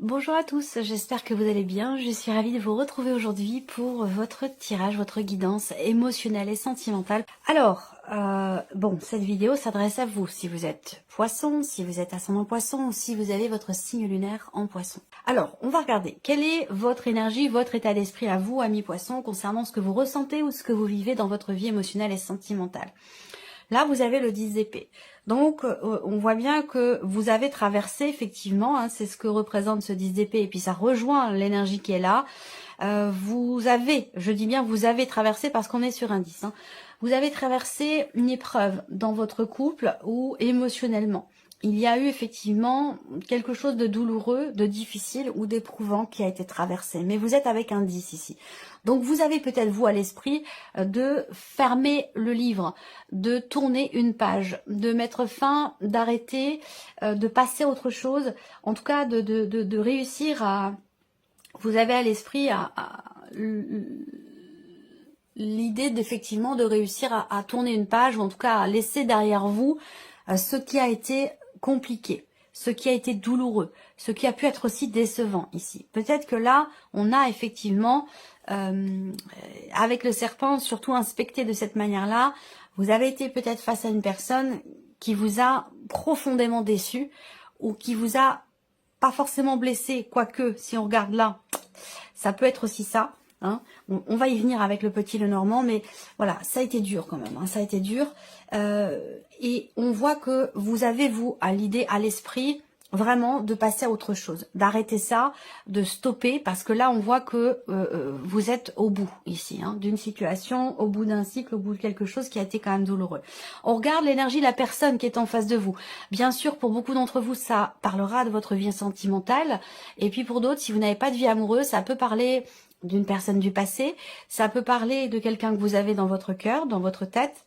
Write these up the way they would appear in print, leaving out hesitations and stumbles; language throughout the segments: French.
Bonjour à tous, j'espère que vous allez bien. Je suis ravie de vous retrouver aujourd'hui pour votre tirage, votre guidance émotionnelle et sentimentale. Alors, cette vidéo s'adresse à vous si vous êtes poisson, si vous êtes ascendant poisson ou si vous avez votre signe lunaire en poisson. Alors, on va regarder quelle est votre énergie, votre état d'esprit à vous, amis poissons, concernant ce que vous ressentez ou ce que vous vivez dans votre vie émotionnelle et sentimentale. Là, vous avez le 10 d'épée. Donc, on voit bien que vous avez traversé, effectivement, c'est ce que représente ce 10 d'épée, et puis ça rejoint l'énergie qui est là. Vous avez, je dis bien vous avez traversé parce qu'on est sur un 10. Vous avez traversé une épreuve dans votre couple ou émotionnellement. Il y a eu effectivement quelque chose de douloureux, de difficile ou d'éprouvant qui a été traversé. Mais vous êtes avec un 10 ici. Donc vous avez peut-être vous à l'esprit de fermer le livre, de tourner une page, de mettre fin, d'arrêter, de passer à autre chose. En tout cas de réussir à... Vous avez à l'esprit l'idée d'effectivement de réussir à tourner une page ou en tout cas à laisser derrière vous ce qui a été compliqué, ce qui a été douloureux, ce qui a pu être aussi décevant ici. Peut-être que là, on a effectivement, avec le serpent, surtout inspecté de cette manière-là, vous avez été peut-être face à une personne qui vous a profondément déçu ou qui vous a pas forcément blessé, quoique si on regarde là, ça peut être aussi ça. On va y venir avec le petit Lenormand, mais voilà, ça a été dur quand même, ça a été dur. Et on voit que vous avez, vous, à l'idée, à l'esprit, vraiment de passer à autre chose, d'arrêter ça, de stopper, parce que là, on voit que vous êtes au bout, ici, d'une situation, au bout d'un cycle, au bout de quelque chose qui a été quand même douloureux. On regarde l'énergie de la personne qui est en face de vous. Bien sûr, pour beaucoup d'entre vous, ça parlera de votre vie sentimentale, et puis pour d'autres, si vous n'avez pas de vie amoureuse, ça peut parler d'une personne du passé, ça peut parler de quelqu'un que vous avez dans votre cœur, dans votre tête,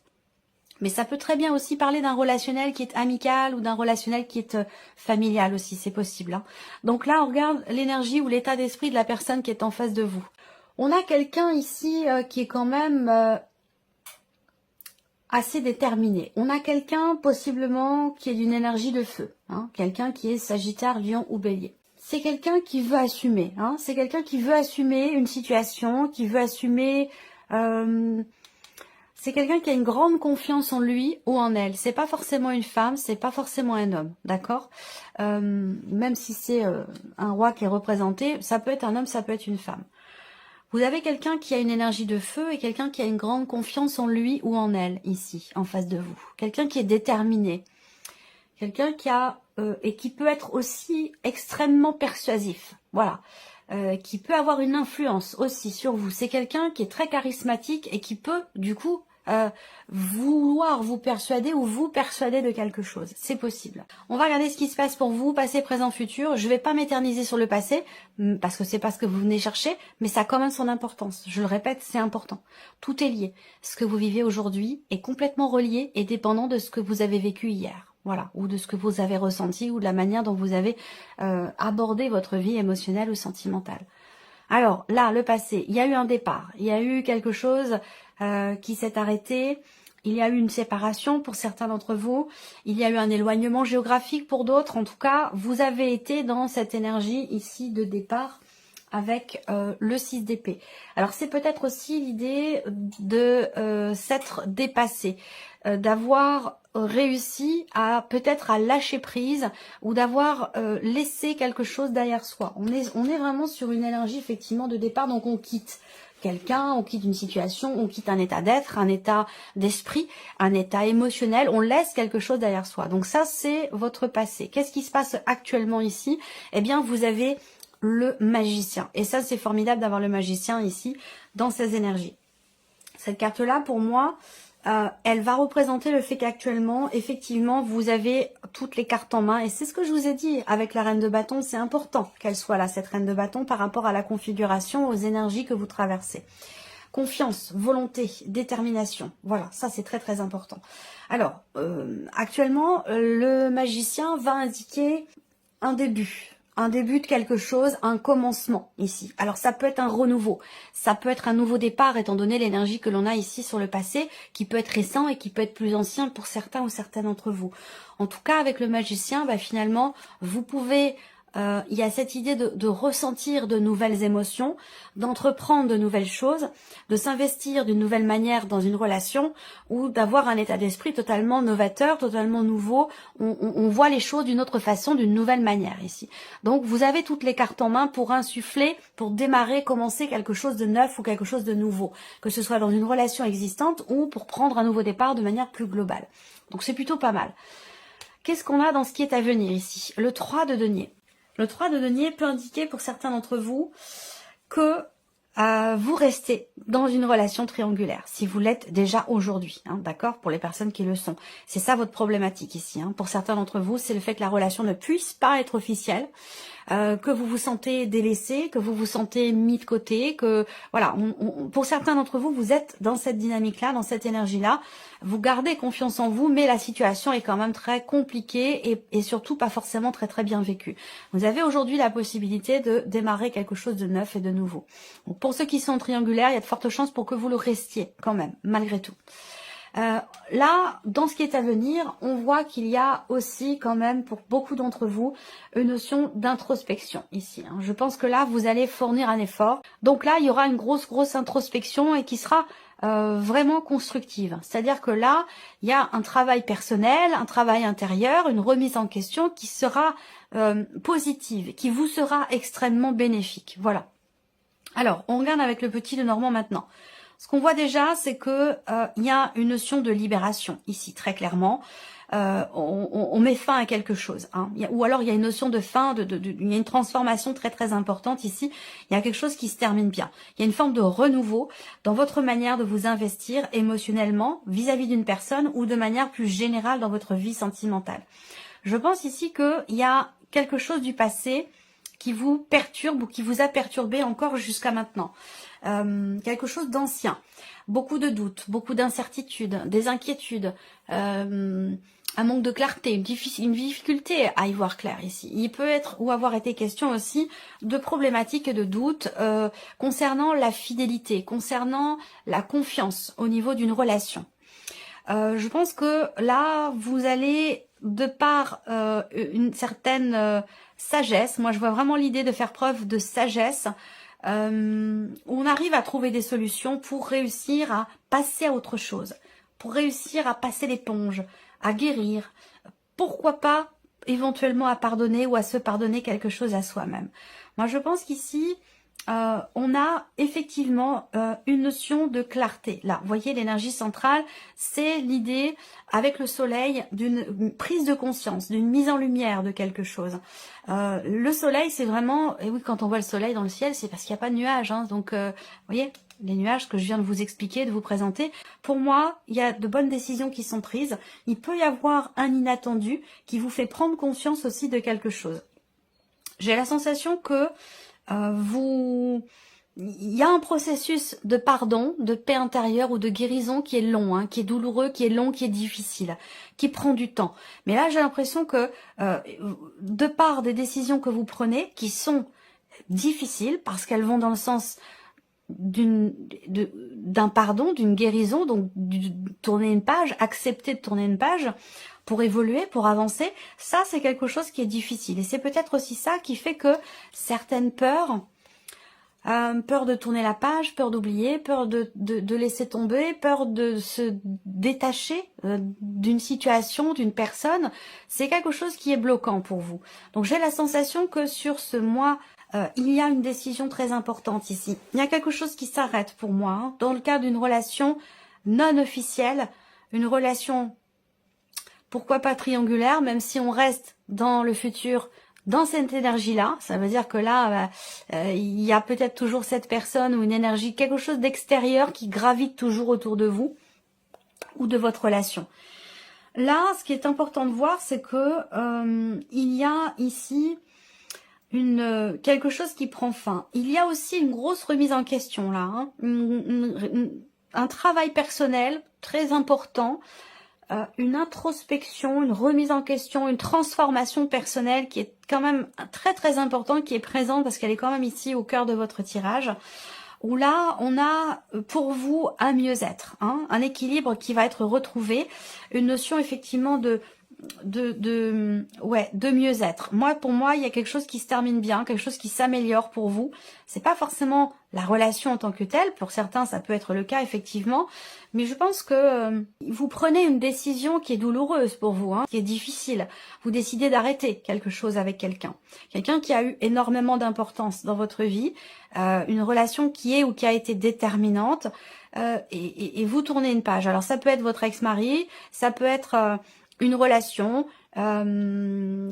mais ça peut très bien aussi parler d'un relationnel qui est amical ou d'un relationnel qui est familial aussi, c'est possible. Donc là, on regarde l'énergie ou l'état d'esprit de la personne qui est en face de vous. On a quelqu'un ici qui est quand même assez déterminé. On a quelqu'un possiblement qui est d'une énergie de feu, quelqu'un qui est Sagittaire, Lion ou Bélier. C'est quelqu'un qui veut assumer, c'est quelqu'un qui veut assumer une situation, qui veut assumer... c'est quelqu'un qui a une grande confiance en lui ou en elle. C'est pas forcément une femme, c'est pas forcément un homme, d'accord, même si c'est un roi qui est représenté, ça peut être un homme, ça peut être une femme. Vous avez quelqu'un qui a une énergie de feu et quelqu'un qui a une grande confiance en lui ou en elle, ici, en face de vous. Quelqu'un qui est déterminé. Quelqu'un qui a et qui peut être aussi extrêmement persuasif, voilà, qui peut avoir une influence aussi sur vous. C'est quelqu'un qui est très charismatique et qui peut du coup vouloir vous persuader ou vous persuader de quelque chose. C'est possible. On va regarder ce qui se passe pour vous, passé, présent, futur. Je ne vais pas m'éterniser sur le passé, parce que c'est pas ce que vous venez chercher, mais ça a quand même son importance. Je le répète, c'est important. Tout est lié. Ce que vous vivez aujourd'hui est complètement relié et dépendant de ce que vous avez vécu hier. Voilà, ou de ce que vous avez ressenti, ou de la manière dont vous avez abordé votre vie émotionnelle ou sentimentale. Alors là, le passé, il y a eu un départ, il y a eu quelque chose qui s'est arrêté, il y a eu une séparation pour certains d'entre vous, il y a eu un éloignement géographique pour d'autres. En tout cas, vous avez été dans cette énergie ici de départ avec le 6 d'épée. Alors c'est peut-être aussi l'idée de s'être dépassé, d'avoir réussi à peut-être à lâcher prise ou d'avoir laissé quelque chose derrière soi. On est vraiment sur une énergie effectivement de départ, donc on quitte quelqu'un, on quitte une situation, on quitte un état d'être, un état d'esprit, un état émotionnel, on laisse quelque chose derrière soi. Donc ça c'est votre passé. Qu'est-ce qui se passe actuellement ici? Eh bien vous avez le magicien. Et ça, c'est formidable d'avoir le magicien ici, dans ces énergies. Cette carte-là, pour moi, elle va représenter le fait qu'actuellement, effectivement, vous avez toutes les cartes en main. Et c'est ce que je vous ai dit avec la reine de bâton. C'est important qu'elle soit là, cette reine de bâton, par rapport à la configuration, aux énergies que vous traversez. Confiance, volonté, détermination. Voilà, ça c'est très très important. Alors, actuellement, le magicien va indiquer un début de quelque chose, un commencement ici. Alors ça peut être un renouveau, ça peut être un nouveau départ étant donné l'énergie que l'on a ici sur le passé, qui peut être récent et qui peut être plus ancien pour certains ou certaines d'entre vous. En tout cas avec le magicien, finalement, vous pouvez il y a cette idée de ressentir de nouvelles émotions, d'entreprendre de nouvelles choses, de s'investir d'une nouvelle manière dans une relation ou d'avoir un état d'esprit totalement novateur, totalement nouveau. On voit les choses d'une autre façon, d'une nouvelle manière ici. Donc vous avez toutes les cartes en main pour insuffler, pour démarrer, commencer quelque chose de neuf ou quelque chose de nouveau, que ce soit dans une relation existante ou pour prendre un nouveau départ de manière plus globale. Donc c'est plutôt pas mal. Qu'est-ce qu'on a dans ce qui est à venir ici? Le 3 de denier. Le 3 de denier peut indiquer pour certains d'entre vous que vous restez dans une relation triangulaire, si vous l'êtes déjà aujourd'hui, hein, d'accord, pour les personnes qui le sont. C'est ça votre problématique ici. Hein. Pour certains d'entre vous, c'est le fait que la relation ne puisse pas être officielle, que vous vous sentez délaissé, que vous vous sentez mis de côté, que voilà, pour certains d'entre vous, vous êtes dans cette dynamique-là, dans cette énergie-là, vous gardez confiance en vous, mais la situation est quand même très compliquée et surtout pas forcément très très bien vécue. Vous avez aujourd'hui la possibilité de démarrer quelque chose de neuf et de nouveau. Donc pour ceux qui sont triangulaires, il y a de fortes chances pour que vous le restiez quand même, malgré tout. Là, dans ce qui est à venir, on voit qu'il y a aussi quand même pour beaucoup d'entre vous une notion d'introspection ici. Hein. Je pense que là, vous allez fournir un effort. Donc là, il y aura une grosse introspection et qui sera vraiment constructive. C'est-à-dire que là, il y a un travail personnel, un travail intérieur, une remise en question qui sera positive, qui vous sera extrêmement bénéfique. Voilà. Alors, on regarde avec le petit Lenormand maintenant. Ce qu'on voit déjà, c'est que il y a une notion de libération ici, très clairement. On met fin à quelque chose. Hein. Ou alors, il y a une notion de fin, il y a une transformation très très importante ici. Il y a quelque chose qui se termine bien. Il y a une forme de renouveau dans votre manière de vous investir émotionnellement vis-à-vis d'une personne ou de manière plus générale dans votre vie sentimentale. Je pense ici qu'il y a quelque chose du passé qui vous perturbe ou qui vous a perturbé encore jusqu'à maintenant. Quelque chose d'ancien, beaucoup de doutes, beaucoup d'incertitudes, des inquiétudes, un manque de clarté, une difficulté à y voir clair ici. Il peut être ou avoir été question aussi de problématiques et de doutes concernant la fidélité, concernant la confiance au niveau d'une relation. Je pense que là, vous allez, de par une certaine sagesse, moi je vois vraiment l'idée de faire preuve de sagesse, on arrive à trouver des solutions pour réussir à passer à autre chose, pour réussir à passer l'éponge, à guérir, pourquoi pas éventuellement à pardonner ou à se pardonner quelque chose à soi-même. Moi je pense qu'ici, on a effectivement une notion de clarté. Là, vous voyez, l'énergie centrale, c'est l'idée, avec le soleil, d'une prise de conscience, d'une mise en lumière de quelque chose. Le soleil, c'est vraiment... Et oui, quand on voit le soleil dans le ciel, c'est parce qu'il n'y a pas de nuages. Hein, donc, vous voyez, les nuages que je viens de vous expliquer, de vous présenter, pour moi, il y a de bonnes décisions qui sont prises. Il peut y avoir un inattendu qui vous fait prendre conscience aussi de quelque chose. J'ai la sensation que il y a un processus de pardon, de paix intérieure ou de guérison qui est long, hein, qui est douloureux, qui est long, qui est difficile, qui prend du temps. Mais là, j'ai l'impression que de par des décisions que vous prenez, qui sont difficiles parce qu'elles vont dans le sens d'un pardon, d'une guérison, donc tourner une page, accepter de tourner une page pour évoluer, pour avancer, ça c'est quelque chose qui est difficile. Et c'est peut-être aussi ça qui fait que certaines peurs, peur de tourner la page, peur d'oublier, peur de laisser tomber, peur de se détacher d'une situation, d'une personne, c'est quelque chose qui est bloquant pour vous. Donc j'ai la sensation que sur ce mois, il y a une décision très importante ici. Il y a quelque chose qui s'arrête pour moi, hein, dans le cadre d'une relation non officielle, une relation, pourquoi pas triangulaire, même si on reste dans le futur, dans cette énergie-là. Ça veut dire que là, il y a peut-être toujours cette personne ou une énergie, quelque chose d'extérieur qui gravite toujours autour de vous ou de votre relation. Là, ce qui est important de voir, c'est que il y a ici quelque chose qui prend fin. Il y a aussi une grosse remise en question là, hein, un travail personnel très important, une introspection, une remise en question, une transformation personnelle qui est quand même très très importante, qui est présente parce qu'elle est quand même ici au cœur de votre tirage, où là on a pour vous un mieux-être, hein, un équilibre qui va être retrouvé, une notion effectivement de mieux-être. Pour moi, il y a quelque chose qui se termine bien, quelque chose qui s'améliore pour vous. C'est pas forcément la relation en tant que telle. Pour certains, ça peut être le cas, effectivement. Mais je pense que vous prenez une décision qui est douloureuse pour vous, qui est difficile. Vous décidez d'arrêter quelque chose avec quelqu'un. Quelqu'un qui a eu énormément d'importance dans votre vie, une relation qui est ou qui a été déterminante, et vous tournez une page. Alors ça peut être votre ex-mari, ça peut être une relation, une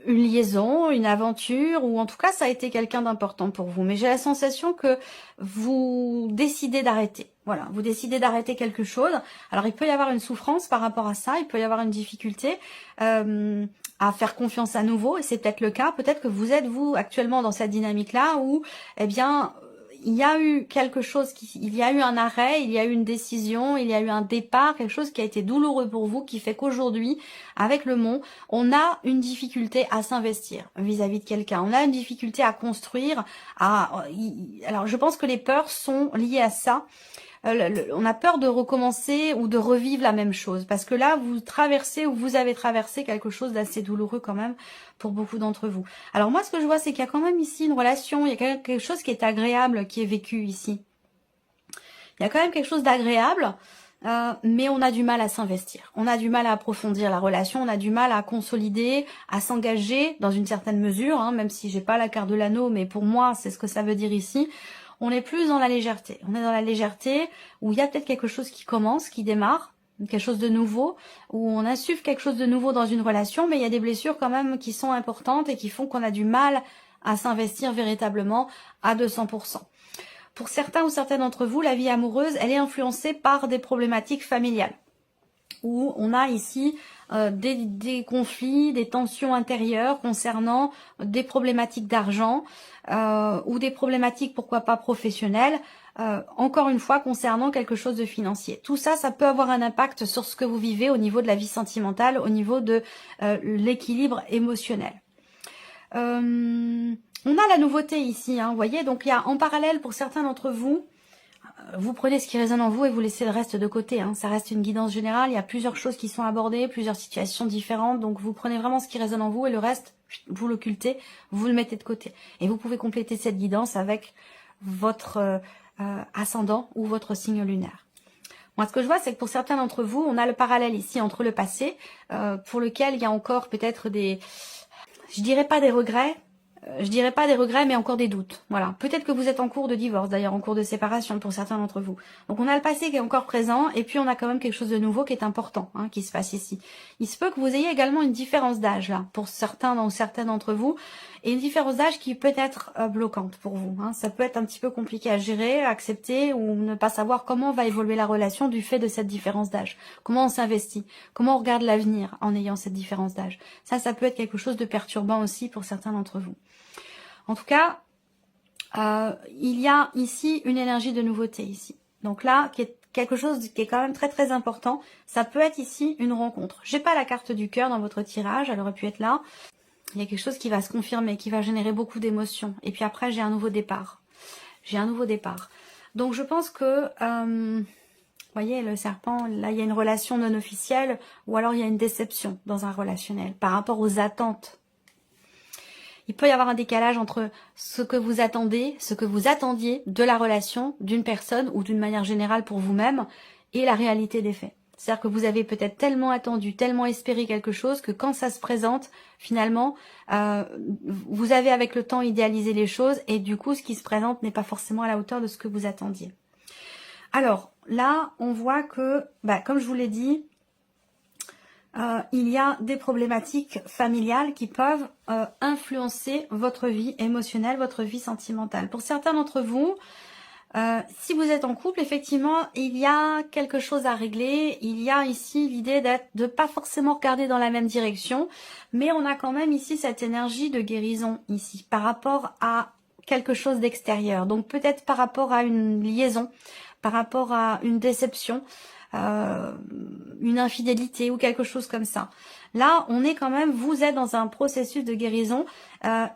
liaison, une aventure, ou en tout cas ça a été quelqu'un d'important pour vous. Mais j'ai la sensation que vous décidez d'arrêter. Voilà, vous décidez d'arrêter quelque chose. Alors il peut y avoir une souffrance par rapport à ça, il peut y avoir une difficulté à faire confiance à nouveau, et c'est peut-être le cas. Peut-être que vous êtes, vous, actuellement dans cette dynamique-là où, eh bien, il y a eu quelque chose, il y a eu un arrêt, il y a eu une décision, il y a eu un départ, quelque chose qui a été douloureux pour vous, qui fait qu'aujourd'hui, avec le Mont, on a une difficulté à s'investir vis-à-vis de quelqu'un. On a une difficulté à construire. Alors, je pense que les peurs sont liées à ça. On a peur de recommencer ou de revivre la même chose, parce que là vous traversez ou vous avez traversé quelque chose d'assez douloureux quand même pour beaucoup d'entre vous. Alors moi ce que je vois, c'est qu'il y a quand même ici une relation, il y a quand même quelque chose qui est agréable qui est vécu ici. Il y a quand même quelque chose d'agréable, mais on a du mal à s'investir, on a du mal à approfondir la relation, on a du mal à consolider, à s'engager dans une certaine mesure, même si j'ai pas la carte de l'anneau, mais pour moi c'est ce que ça veut dire ici. On est plus dans la légèreté. On est dans la légèreté où il y a peut-être quelque chose qui commence, qui démarre, quelque chose de nouveau, où on insuffle quelque chose de nouveau dans une relation, mais il y a des blessures quand même qui sont importantes et qui font qu'on a du mal à s'investir véritablement à 200%. Pour certains ou certaines d'entre vous, la vie amoureuse, elle est influencée par des problématiques familiales, où on a ici des conflits, des tensions intérieures concernant des problématiques d'argent ou des problématiques, pourquoi pas, professionnelles, encore une fois, concernant quelque chose de financier. Tout ça, ça peut avoir un impact sur ce que vous vivez au niveau de la vie sentimentale, au niveau de l'équilibre émotionnel. On a la nouveauté ici, vous voyez, donc il y a en parallèle pour certains d'entre vous, vous prenez ce qui résonne en vous et vous laissez le reste de côté. Ça reste une guidance générale. Il y a plusieurs choses qui sont abordées, plusieurs situations différentes. Donc vous prenez vraiment ce qui résonne en vous et le reste, vous l'occultez, vous le mettez de côté. Et vous pouvez compléter cette guidance avec votre ascendant ou votre signe lunaire. Moi, ce que je vois, c'est que pour certains d'entre vous, on a le parallèle ici entre le passé, pour lequel il y a encore peut-être je dirais pas des regrets, mais encore des doutes. Voilà. Peut-être que vous êtes en cours de divorce, d'ailleurs, en cours de séparation pour certains d'entre vous. Donc on a le passé qui est encore présent, et puis on a quand même quelque chose de nouveau qui est important, qui se passe ici. Il se peut que vous ayez également une différence d'âge, là, pour certains ou certaines d'entre vous, et une différence d'âge qui peut être bloquante pour vous. Ça peut être un petit peu compliqué à gérer, à accepter, ou ne pas savoir comment va évoluer la relation du fait de cette différence d'âge. Comment on s'investit, comment on regarde l'avenir en ayant cette différence d'âge. Ça peut être quelque chose de perturbant aussi pour certains d'entre vous. En tout cas, il y a ici une énergie de nouveauté ici. Donc là, qui est quelque chose qui est quand même très très important. Ça peut être ici une rencontre. J'ai pas la carte du cœur dans votre tirage, elle aurait pu être là. Il y a quelque chose qui va se confirmer, qui va générer beaucoup d'émotions. Et puis après, j'ai un nouveau départ. Donc je pense que, vous voyez, le serpent, là, il y a une relation non officielle, ou alors il y a une déception dans un relationnel par rapport aux attentes. Il peut y avoir un décalage entre ce que vous attendez, ce que vous attendiez de la relation d'une personne ou d'une manière générale pour vous-même et la réalité des faits. C'est-à-dire que vous avez peut-être tellement attendu, tellement espéré quelque chose que quand ça se présente, finalement, vous avez avec le temps idéalisé les choses et du coup, ce qui se présente n'est pas forcément à la hauteur de ce que vous attendiez. Alors, là, on voit que, comme je vous l'ai dit, il y a des problématiques familiales qui peuvent influencer votre vie émotionnelle, votre vie sentimentale. Pour certains d'entre vous, si vous êtes en couple, effectivement, il y a quelque chose à régler. Il y a ici l'idée de pas forcément regarder dans la même direction, mais on a quand même ici cette énergie de guérison ici par rapport à quelque chose d'extérieur. Donc peut-être par rapport à une liaison, par rapport à une déception, une infidélité ou quelque chose comme ça. Là, on est quand même, vous êtes dans un processus de guérison,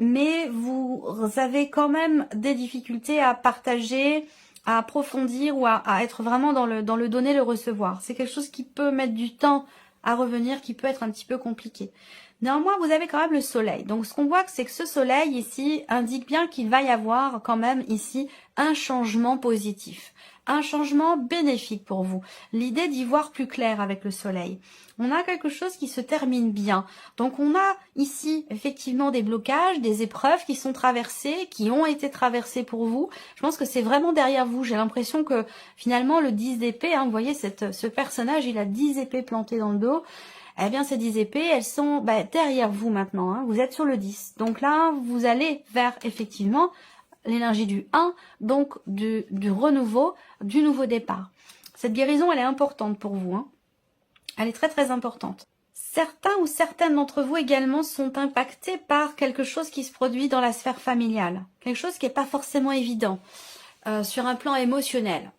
mais vous avez quand même des difficultés à partager, à approfondir ou à être vraiment dans le donner, le recevoir. C'est quelque chose qui peut mettre du temps à revenir qui peut être un petit peu compliqué. Néanmoins, vous avez quand même le soleil. Donc, ce qu'on voit, c'est que ce soleil ici indique bien qu'il va y avoir quand même ici un changement positif. Un changement bénéfique pour vous. L'idée d'y voir plus clair avec le soleil. On a quelque chose qui se termine bien. Donc, on a ici effectivement des blocages, des épreuves qui sont traversées, qui ont été traversées pour vous. Je pense que c'est vraiment derrière vous. J'ai l'impression que finalement, le 10 d'épée, hein, vous voyez, ce personnage, il a 10 épées plantées dans le dos. Eh bien, ces 10 épées, elles sont derrière vous maintenant. Hein. Vous êtes sur le 10. Donc là, vous allez vers, effectivement, l'énergie du 1, donc du renouveau, du nouveau départ. Cette guérison, elle est importante pour vous. Hein. Elle est très, très importante. Certains ou certaines d'entre vous également sont impactés par quelque chose qui se produit dans la sphère familiale. Quelque chose qui n'est pas forcément évident sur un plan émotionnel.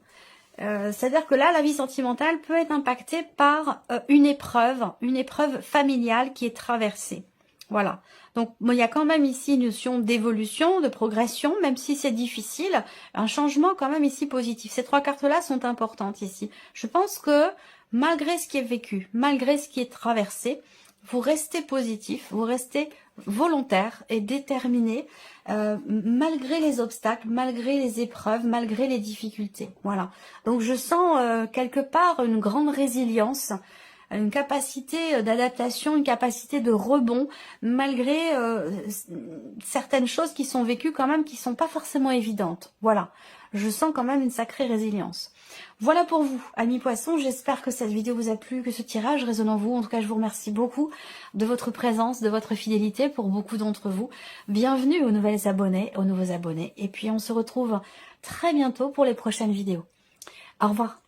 C'est-à-dire que là, la vie sentimentale peut être impactée par une épreuve familiale qui est traversée. Voilà. Donc, bon, il y a quand même ici une notion d'évolution, de progression, même si c'est difficile, un changement quand même ici positif. Ces 3 cartes-là sont importantes ici. Je pense que malgré ce qui est vécu, malgré ce qui est traversé, vous restez positif, vous restez volontaire et déterminé, malgré les obstacles, malgré les épreuves, malgré les difficultés. Voilà. Donc je sens quelque part une grande résilience, une capacité d'adaptation, une capacité de rebond, malgré certaines choses qui sont vécues quand même, qui sont pas forcément évidentes. Voilà. Je sens quand même une sacrée résilience. Voilà pour vous, amis poissons. J'espère que cette vidéo vous a plu, que ce tirage résonne en vous. En tout cas, je vous remercie beaucoup de votre présence, de votre fidélité pour beaucoup d'entre vous. Bienvenue aux nouvelles abonnés, aux nouveaux abonnés. Et puis, on se retrouve très bientôt pour les prochaines vidéos. Au revoir.